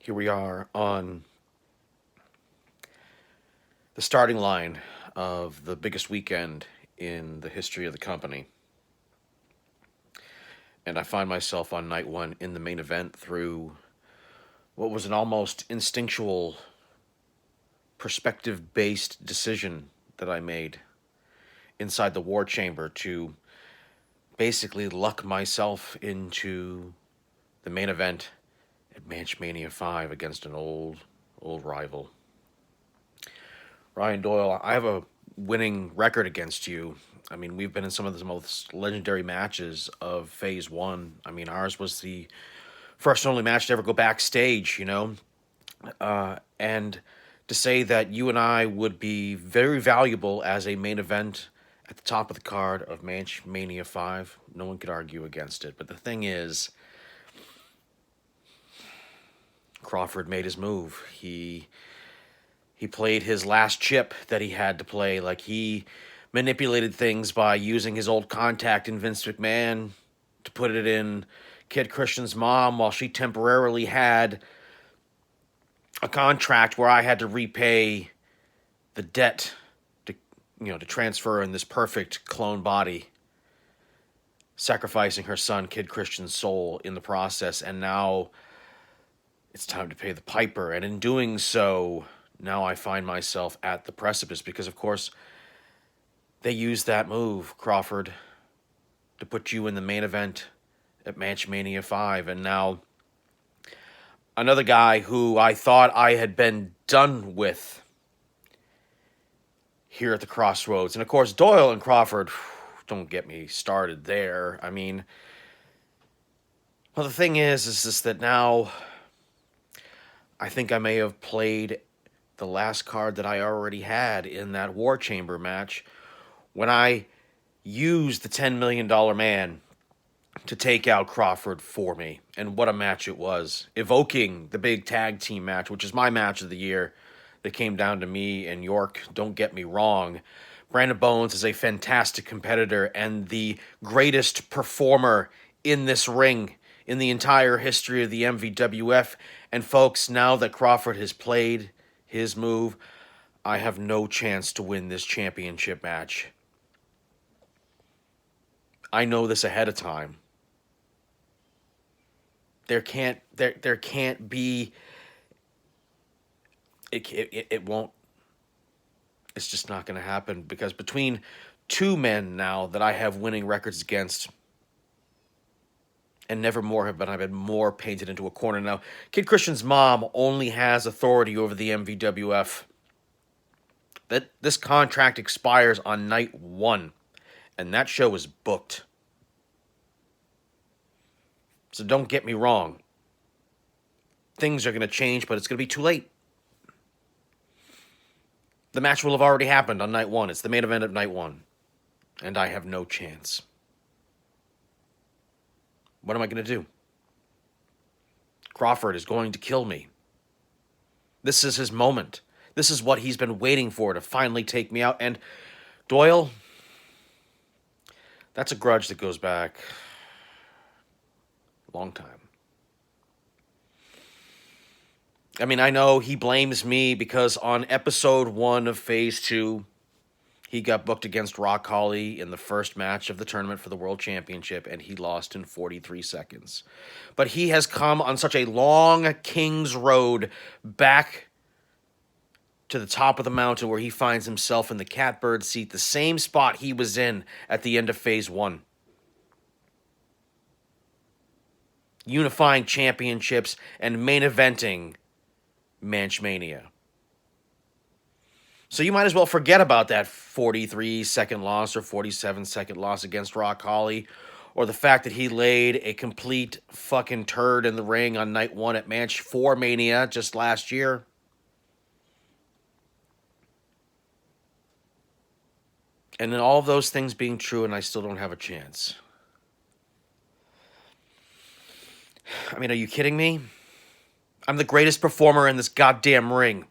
Here we are on the starting line of the biggest weekend in the history of the company. And I find myself on night one in the main event through what was an almost instinctual, perspective based decision that I made inside the war chamber to basically luck myself into the main event at ManchMania 5 against an old rival. Ryan Doyle, I have a winning record against you. I mean, we've been in some of the most legendary matches of Phase 1. I mean, ours was the first and only match to ever go backstage, and to say that you and I would be very valuable as a main event at the top of the card of ManchMania 5, no one could argue against it. But the thing is, Crawford made his move. He played his last chip that he had to play. Like, he manipulated things by using his old contact in Vince McMahon to put it in Kid Christian's mom while she temporarily had a contract where I had to repay the debt to transfer in this perfect clone body, sacrificing her son Kid Christian's soul in the process. And now it's time to pay the piper. And in doing so, now I find myself at the precipice because, of course, they used that move, Crawford, to put you in the main event at ManchMania 5. And now another guy who I thought I had been done with here at the crossroads. And, of course, Doyle and Crawford, don't get me started there. I mean, well, the thing is that now I think I may have played the last card that I already had in that War Chamber match when I used the $10 million man to take out Crawford for me. And what a match it was. Evoking the big tag team match, which is my match of the year, that came down to me and York. Don't get me wrong. Brandon Bones is a fantastic competitor and the greatest performer in this ring in the entire history of the MVWF. And folks, now that Crawford has played his move, I have no chance to win this championship match. I know this ahead of time. There can't be, it won't, it's just not going to happen, because between two men now that I have winning records against, and never more have I've been more painted into a corner. Now, Kid Christian's mom only has authority over the MVWF. That this contract expires on night 1, and that show is booked. So don't get me wrong. Things are going to change, but it's going to be too late. The match will have already happened on night 1. It's the main event of night 1. And I have no chance. What am I going to do? Crawford is going to kill me. This is his moment. This is what he's been waiting for, to finally take me out. And Doyle, that's a grudge that goes back a long time. I mean, I know he blames me because on episode 1 of Phase 2, he got booked against Rock Holly in the first match of the tournament for the World Championship, and he lost in 43 seconds. But he has come on such a long King's Road back to the top of the mountain where he finds himself in the catbird seat, the same spot he was in at the end of Phase 1. Unifying championships and main eventing ManchMania. So you might as well forget about that 43-second loss or 47-second loss against Rock Holly, or the fact that he laid a complete fucking turd in the ring on night 1 at Manch 4 Mania just last year. And then all of those things being true, and I still don't have a chance. I mean, are you kidding me? I'm the greatest performer in this goddamn ring.